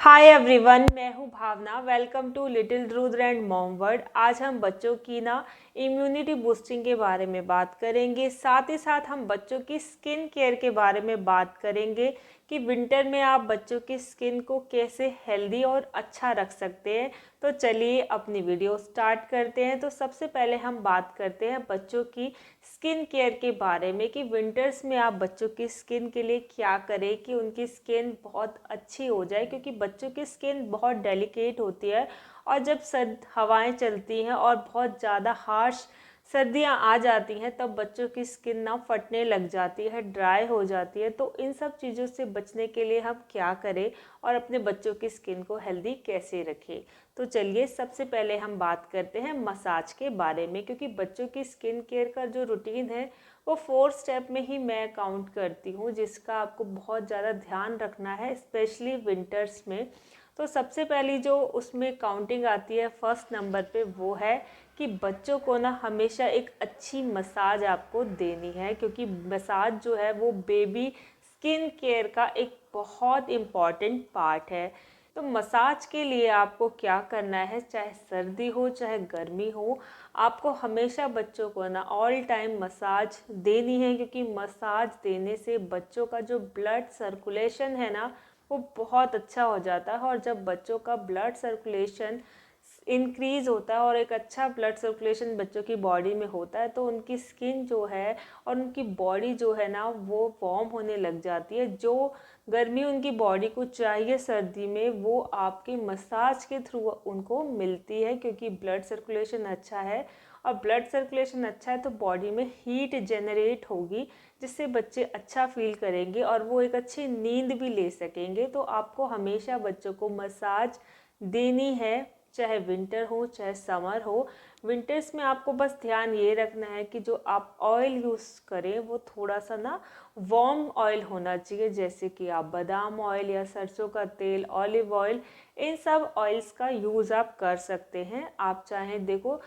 हाय everyone, मैं हूँ Bhavna. Welcome to little Rudra and mom world. आज हम बच्चों की इम्यूनिटी बूस्टिंग के बारे में बात करेंगे। साथ ही साथ हम बच्चों की स्किन केयर के बारे में बात करेंगे कि विंटर में आप बच्चों की स्किन को कैसे हेल्दी और अच्छा रख सकते हैं। तो चलिए अपनी वीडियो स्टार्ट करते हैं। तो सबसे पहले हम बात करते हैं बच्चों की स्किन केयर के बारे में कि विंटर्स में आप बच्चों की स्किन के लिए क्या करें कि उनकी स्किन बहुत अच्छी हो जाए, क्योंकि बच्चों की स्किन बहुत डेलिकेट होती है और जब सर्द हवाएं चलती हैं और बहुत ज़्यादा हार्श सर्दियां आ जाती हैं तब बच्चों की स्किन फटने लग जाती है, ड्राई हो जाती है। तो इन सब चीज़ों से बचने के लिए हम क्या करें और अपने बच्चों की स्किन को हेल्दी कैसे रखें। तो चलिए सबसे पहले हम बात करते हैं मसाज के बारे में, क्योंकि बच्चों की स्किन केयर का जो रूटीन है वो 4 स्टेप में ही मैं काउंट करती हूँ, जिसका आपको बहुत ज़्यादा ध्यान रखना है स्पेशली विंटर्स में। तो सबसे पहली जो उसमें काउंटिंग आती है फर्स्ट नंबर पे, वो है कि बच्चों को हमेशा एक अच्छी मसाज आपको देनी है, क्योंकि मसाज जो है वो बेबी स्किन केयर का एक बहुत इम्पॉर्टेंट पार्ट है। तो मसाज के लिए आपको क्या करना है, चाहे सर्दी हो चाहे गर्मी हो, आपको हमेशा बच्चों को ऑल टाइम मसाज देनी है, क्योंकि मसाज देने से बच्चों का जो ब्लड सर्कुलेशन है वो बहुत अच्छा हो जाता है। और जब बच्चों का ब्लड सर्कुलेशन इंक्रीज़ होता है और एक अच्छा ब्लड सर्कुलेशन बच्चों की बॉडी में होता है तो उनकी स्किन जो है और उनकी बॉडी जो है वो वार्म होने लग जाती है। जो गर्मी उनकी बॉडी को चाहिए सर्दी में, वो आपके मसाज के थ्रू उनको मिलती है, क्योंकि ब्लड सर्कुलेशन अच्छा है। और ब्लड सर्कुलेशन अच्छा है तो बॉडी में हीट जनरेट होगी, जिससे बच्चे अच्छा फील करेंगे और वो एक अच्छी नींद भी ले सकेंगे। तो आपको हमेशा बच्चों को मसाज देनी है, चाहे विंटर हो चाहे समर हो। विंटर्स में आपको बस ध्यान ये रखना है कि जो आप ऑयल यूज़ करें वो थोड़ा सा वार्म ऑयल होना चाहिए, जैसे कि आप बादाम ऑयल या सरसों का तेल, ऑलिव ऑयल, इन सब ऑयल्स का यूज़ आप कर सकते हैं। आप चाहें देखो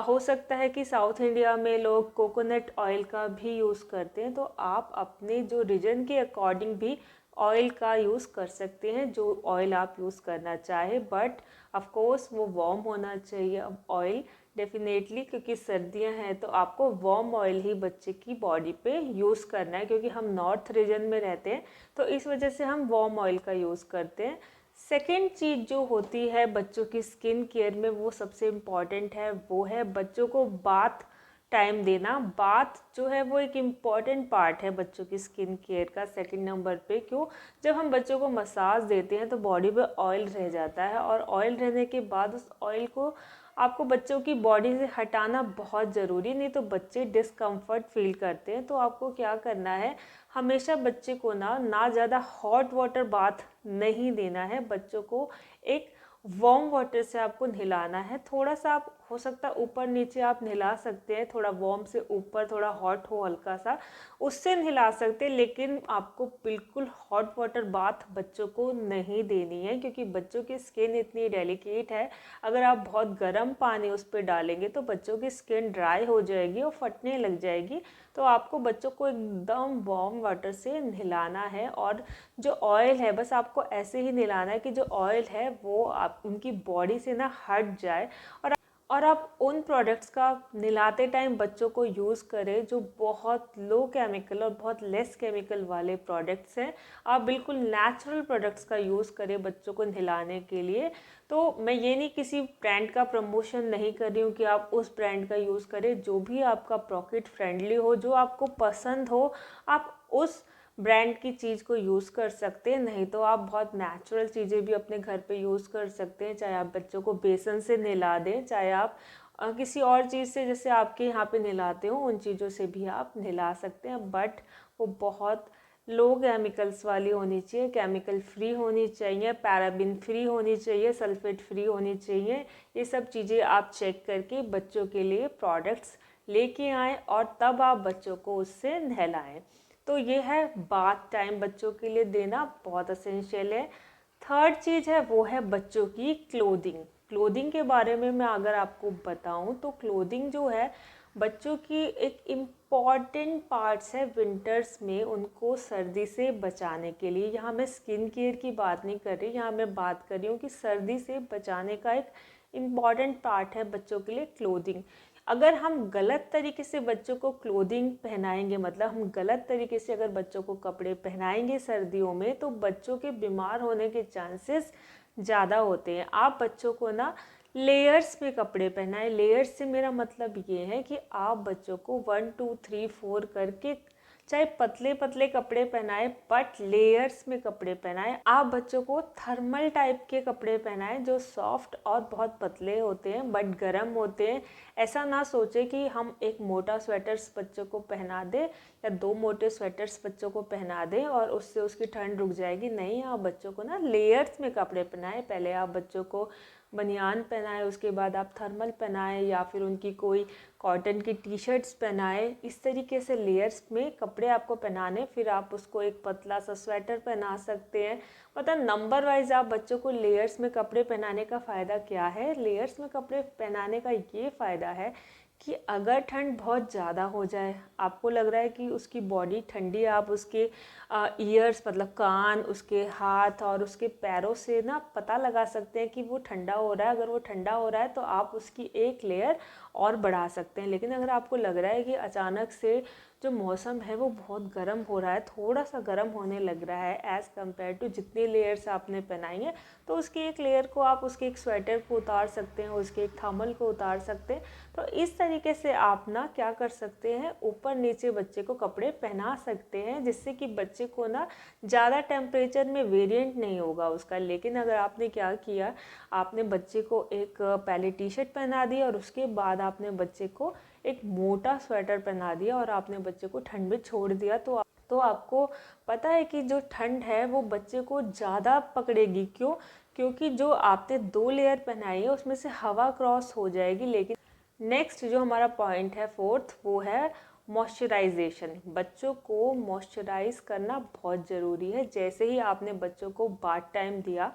हो सकता है कि साउथ इंडिया में लोग कोकोनट ऑयल का भी यूज़ करते हैं, तो आप अपने जो रीजन के अकॉर्डिंग भी ऑयल का यूज़ कर सकते हैं, जो ऑयल आप यूज़ करना चाहे। बट ऑफ कोर्स वो वार्म होना चाहिए ऑयल डेफिनेटली, क्योंकि सर्दियां हैं तो आपको वार्म ऑयल ही बच्चे की बॉडी पे यूज़ करना है, क्योंकि हम नॉर्थ रीजन में रहते हैं तो इस वजह से हम वार्म ऑयल का यूज़ करते हैं। सेकेंड चीज़ जो होती है बच्चों की स्किन केयर में, वो सबसे इम्पॉर्टेंट है, वो है बच्चों को बाथ टाइम देना। बाथ जो है वो एक इम्पॉर्टेंट पार्ट है बच्चों की स्किन केयर का सेकंड नंबर पे। क्यों? जब हम बच्चों को मसाज देते हैं तो बॉडी पे ऑयल रह जाता है, और ऑयल रहने के बाद उस ऑयल को आपको बच्चों की बॉडी से हटाना बहुत ज़रूरी, नहीं तो बच्चे डिस्कम्फर्ट फील करते हैं। तो आपको क्या करना है, हमेशा बच्चे को ना ज़्यादा हॉट वाटर बाथ नहीं देना है, बच्चों को एक वार्म वाटर से आपको नहलाना है। थोड़ा सा आप हो सकता है ऊपर नीचे आप नहला सकते हैं, थोड़ा वार्म से ऊपर थोड़ा हॉट हो हल्का सा, उससे नहला सकते हैं, लेकिन आपको बिल्कुल हॉट वाटर बाथ बच्चों को नहीं देनी है, क्योंकि बच्चों की स्किन इतनी डेलिकेट है। अगर आप बहुत गर्म पानी उस पर डालेंगे तो बच्चों की स्किन ड्राई हो जाएगी और फटने लग जाएगी। तो आपको बच्चों को एकदम वार्म वाटर से नहलाना है, और जो ऑयल है बस आपको ऐसे ही नहलाना है कि जो ऑयल है वो आप उनकी बॉडी से हट जाए। और आप उन प्रोडक्ट्स का नहलाते टाइम बच्चों को यूज़ करें जो बहुत लो केमिकल और बहुत लेस केमिकल वाले प्रोडक्ट्स हैं। आप बिल्कुल नेचुरल प्रोडक्ट्स का यूज़ करें बच्चों को नहलाने के लिए। तो मैं ये नहीं किसी ब्रांड का प्रमोशन नहीं कर रही हूँ कि आप उस ब्रांड का यूज़ करें, जो भी आपका पॉकेट फ्रेंडली हो, जो आपको पसंद हो, आप उस ब्रांड की चीज़ को यूज़ कर सकते हैं। नहीं तो आप बहुत नेचुरल चीज़ें भी अपने घर पे यूज़ कर सकते हैं, चाहे आप बच्चों को बेसन से नहला दें, चाहे आप किसी और चीज़ से जैसे आपके यहाँ पे नहलाते हो उन चीज़ों से भी आप नहला सकते हैं। बट वो बहुत लो केमिकल्स वाली होनी चाहिए, केमिकल फ्री होनी चाहिए, पैराबिन फ्री होनी चाहिए, सल्फेट फ्री होनी चाहिए। ये सब चीज़ें आप चेक करके बच्चों के लिए प्रोडक्ट्स लेके आएँ और तब आप बच्चों को उससे नहलाएँ। तो ये है बाथ टाइम बच्चों के लिए देना बहुत असेंशियल है। थर्ड चीज़ है वो है बच्चों की क्लोथिंग। क्लोथिंग के बारे में मैं अगर आपको बताऊं तो क्लोथिंग जो है बच्चों की एक इम्पॉर्टेंट पार्ट्स है विंटर्स में उनको सर्दी से बचाने के लिए। यहाँ मैं स्किन केयर की बात नहीं कर रही, यहाँ मैं बात कर रही हूँ कि सर्दी से बचाने का एक इम्पॉर्टेंट पार्ट है बच्चों के लिए क्लोथिंग। अगर हम गलत तरीके से बच्चों को क्लोथिंग पहनाएंगे, मतलब हम गलत तरीके से अगर बच्चों को कपड़े पहनाएंगे सर्दियों में, तो बच्चों के बीमार होने के चांसेस ज़्यादा होते हैं। आप बच्चों को ना लेयर्स में कपड़े पहनाएं। लेयर्स से मेरा मतलब ये है कि आप बच्चों को 1 2 3 4 करके, चाहे पतले पतले कपड़े पहनाएं बट लेयर्स में कपड़े पहनाएं। आप बच्चों को थर्मल टाइप के कपड़े पहनाएं जो सॉफ्ट और बहुत पतले होते हैं बट गर्म होते हैं। ऐसा ना सोचे कि हम एक मोटा स्वेटर्स बच्चों को पहना दें या 2 मोटे स्वेटर्स बच्चों को पहना दें और उससे उसकी ठंड रुक जाएगी। नहीं, आप बच्चों को ना लेयर्स में कपड़े पहनाएं। पहले आप बच्चों को बनियान पहनाएं, उसके बाद आप थर्मल पहनाएं या फिर उनकी कोई कॉटन की टी शर्ट्स पहनाएं। इस तरीके से लेयर्स में कपड़े आपको पहनाने, फिर आप उसको एक पतला सा स्वेटर पहना सकते हैं। मतलब नंबर वाइज आप बच्चों को लेयर्स में कपड़े पहनाने का फ़ायदा क्या है? लेयर्स में कपड़े पहनाने का ये फ़ायदा है कि अगर ठंड बहुत ज़्यादा हो जाए, आपको लग रहा है कि उसकी बॉडी ठंडी है, आप उसके ईयर्स मतलब कान, उसके हाथ और उसके पैरों से ना पता लगा सकते हैं कि वो ठंडा हो रहा है। अगर वो ठंडा हो रहा है तो आप उसकी एक लेयर और बढ़ा सकते हैं। लेकिन अगर आपको लग रहा है कि अचानक से जो मौसम है वो बहुत गर्म हो रहा है, थोड़ा सा गर्म होने लग रहा है एज़ कम्पेयर टू जितनी लेयर्स आपने पहनाई हैं, तो उसकी एक लेयर को आप उसके एक स्वेटर को उतार सकते हैं, उसके एक थर्मल को उतार सकते हैं। तो इस तरीके से आप ना क्या कर सकते हैं, ऊपर नीचे बच्चे को कपड़े पहना सकते हैं जिससे कि बच्चे को ना ज़्यादा टेम्परेचर में वेरिएंट नहीं होगा उसका। लेकिन अगर आपने क्या किया, आपने बच्चे को एक पहले टी शर्ट पहना दी और उसके बाद आपने बच्चे को एक मोटा स्वेटर पहना दिया और आपने बच्चे को ठंड में छोड़ दिया, तो आपको पता है कि जो ठंड है वो बच्चे को ज़्यादा पकड़ेगी। क्यों? क्योंकि जो आपने 2 लेयर पहनाई है उसमें से हवा क्रॉस हो जाएगी। लेकिन नेक्स्ट जो हमारा पॉइंट है फोर्थ, वो है मॉइस्चराइजेशन। बच्चों को मॉइस्चराइज करना बहुत ज़रूरी है। जैसे ही आपने बच्चों को बाथ टाइम दिया,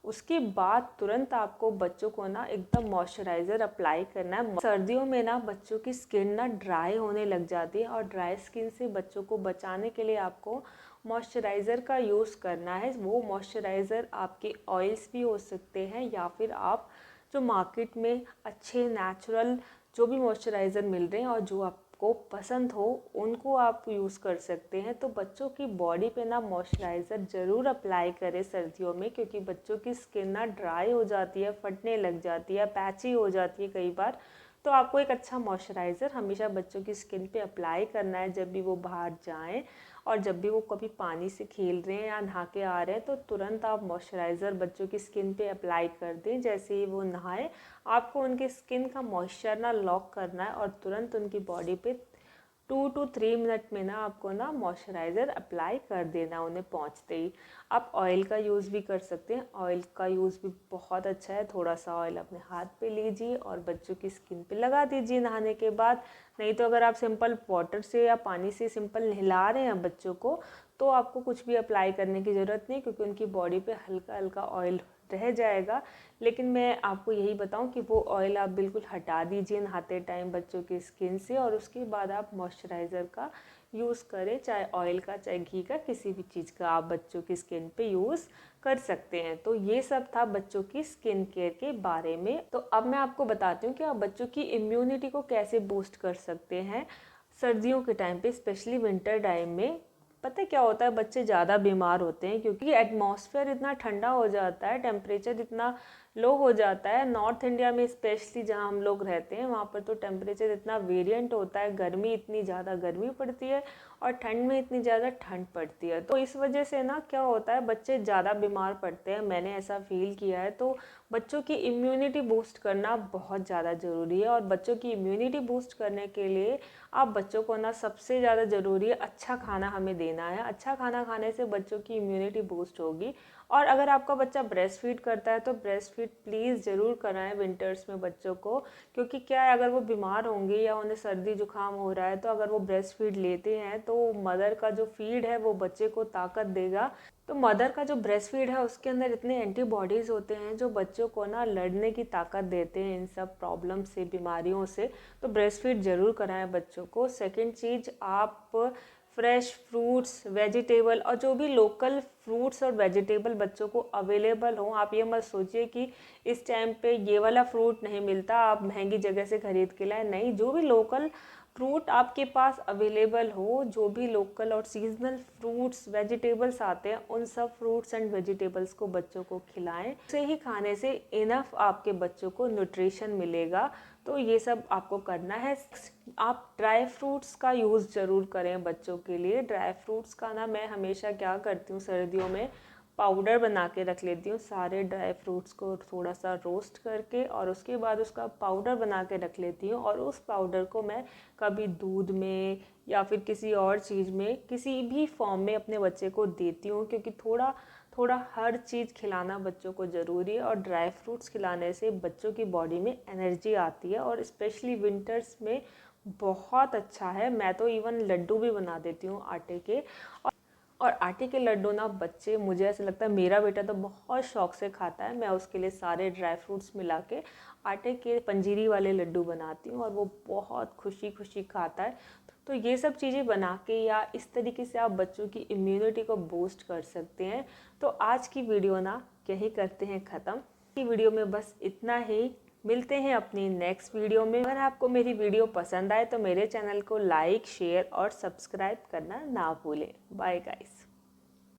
उसके बाद तुरंत आपको बच्चों को ना एकदम मॉइस्चराइज़र अप्लाई करना है। सर्दियों में ना बच्चों की स्किन ना ड्राई होने लग जाती है और ड्राई स्किन से बच्चों को बचाने के लिए आपको मॉइस्चराइज़र का यूज़ करना है। वो मॉइस्चराइज़र आपके ऑयल्स भी हो सकते हैं या फिर आप जो मार्केट में अच्छे नेचुरल जो भी मॉइस्चराइज़र मिल रहे हैं और जो आपको पसंद हो उनको आप यूज़ कर सकते हैं। तो बच्चों की बॉडी पे ना मॉइस्चराइज़र ज़रूर अप्लाई करें सर्दियों में, क्योंकि बच्चों की स्किन ना ड्राई हो जाती है, फटने लग जाती है, पैची हो जाती है कई बार। तो आपको एक अच्छा मॉइस्चराइज़र हमेशा बच्चों की स्किन पे अप्लाई करना है जब भी वो बाहर जाएं, और जब भी वो कभी पानी से खेल रहे हैं या नहा के आ रहे हैं तो तुरंत आप मॉइस्चराइज़र बच्चों की स्किन पे अप्लाई कर दें। जैसे ही वो नहाए, आपको उनकी स्किन का मॉइस्चर ना लॉक करना है और तुरंत उनकी बॉडी पे 2 to 3 मिनट में ना आपको ना मॉइस्चराइज़र अप्लाई कर देना उन्हें पहुँचते ही। आप ऑयल का यूज़ भी कर सकते हैं, ऑयल का यूज़ भी बहुत अच्छा है। थोड़ा सा ऑयल अपने हाथ पे लीजिए और बच्चों की स्किन पे लगा दीजिए नहाने के बाद। नहीं तो अगर आप सिंपल वाटर से या पानी से सिंपल नहला रहे हैं बच्चों को, तो आपको कुछ भी अप्लाई करने की ज़रूरत नहीं, क्योंकि उनकी बॉडी पे हल्का हल्का ऑयल रह जाएगा। लेकिन मैं आपको यही बताऊं कि वो ऑयल आप बिल्कुल हटा दीजिए नहाते टाइम बच्चों की स्किन से, और उसके बाद आप मॉइस्चराइज़र का यूज़ करें, चाहे ऑयल का चाहे घी का, किसी भी चीज़ का आप बच्चों की स्किन पे यूज़ कर सकते हैं। तो ये सब था बच्चों की स्किन केयर के बारे में। तो अब मैं आपको बताती हूँ कि आप बच्चों की इम्यूनिटी को कैसे बूस्ट कर सकते हैं सर्दियों के टाइम पे, स्पेशली विंटर टाइम में। पता है क्या होता है, बच्चे ज़्यादा बीमार होते हैं क्योंकि एटमॉस्फेयर इतना ठंडा हो जाता है, टेम्परेचर इतना लो हो जाता है। नॉर्थ इंडिया में स्पेशली जहाँ हम लोग रहते हैं वहाँ पर तो टेम्परेचर इतना वेरिएंट होता है, गर्मी इतनी ज़्यादा गर्मी पड़ती है और ठंड में इतनी ज़्यादा ठंड पड़ती है। तो इस वजह से ना क्या होता है, बच्चे ज़्यादा बीमार पड़ते हैं, मैंने ऐसा फील किया है। तो बच्चों की इम्यूनिटी बूस्ट करना बहुत ज़्यादा ज़रूरी है, और बच्चों की इम्यूनिटी बूस्ट करने के लिए आप बच्चों को ना सबसे ज़्यादा ज़रूरी है अच्छा खाना हमें देना है। अच्छा खाना खाने से बच्चों की इम्यूनिटी बूस्ट होगी। और अगर आपका बच्चा ब्रेस्ट फीड करता है तो ब्रेस्ट फीड प्लीज़ ज़रूर कराएं विंटर्स में बच्चों को, क्योंकि क्या है, अगर वो बीमार होंगे या उन्हें सर्दी जुकाम हो रहा है तो अगर वो ब्रेस्ट फीड लेते हैं तो मदर का जो फीड है वो बच्चे को ताकत देगा। तो मदर का जो ब्रेस्ट फीड है उसके अंदर इतने एंटीबॉडीज़ होते हैं जो बच्चों को ना लड़ने की ताकत देते हैं इन सब प्रॉब्लम से, बीमारियों से। तो ब्रेस्ट फीड ज़रूर कराएं बच्चों को। सेकंड चीज़, आप फ्रेश फ्रूट्स, वेजिटेबल और जो भी लोकल फ्रूट्स और वेजिटेबल बच्चों को अवेलेबल हो, आप ये मत सोचिए कि इस टाइम पे ये वाला फ्रूट नहीं मिलता आप महंगी जगह से खरीद के लाएं। नहीं, जो भी लोकल फ्रूट आपके पास अवेलेबल हो, जो भी लोकल और सीजनल फ्रूट्स वेजिटेबल्स आते हैं, उन सब फ्रूट्स एंड वेजिटेबल्स को बच्चों को खिलाएं। उसे ही खाने से इनफ आपके बच्चों को न्यूट्रिशन मिलेगा। तो ये सब आपको करना है। आप ड्राई फ्रूट्स का यूज़ ज़रूर करें बच्चों के लिए। ड्राई फ्रूट्स का ना मैं हमेशा क्या करती हूँ, सर्दियों में पाउडर बना के रख लेती हूँ सारे ड्राई फ्रूट्स को थोड़ा सा रोस्ट करके, और उसके बाद उसका पाउडर बना के रख लेती हूँ। और उस पाउडर को मैं कभी दूध में या फिर किसी और चीज़ में, किसी भी फॉर्म में अपने बच्चे को देती हूँ, क्योंकि थोड़ा थोड़ा हर चीज़ खिलाना बच्चों को ज़रूरी है। और ड्राई फ्रूट्स खिलाने से बच्चों की बॉडी में एनर्जी आती है और स्पेशली विंटर्स में बहुत अच्छा है। मैं तो इवन लड्डू भी बना देती हूँ आटे के। और आटे के लड्डू ना बच्चे, मुझे ऐसा लगता है मेरा बेटा तो बहुत शौक से खाता है। मैं उसके लिए सारे ड्राई फ्रूट्स मिला के आटे के पंजीरी वाले लड्डू बनाती हूँ और वो बहुत खुशी खुशी खाता है। तो ये सब चीज़ें बना के या इस तरीके से आप बच्चों की इम्यूनिटी को बूस्ट कर सकते हैं। तो आज की वीडियो ना यही करते हैं ख़त्म। की वीडियो में बस इतना ही। मिलते हैं अपनी नेक्स्ट वीडियो में। अगर आपको मेरी वीडियो पसंद आए तो मेरे चैनल को लाइक, शेयर और सब्सक्राइब करना ना भूलें। Bye guys.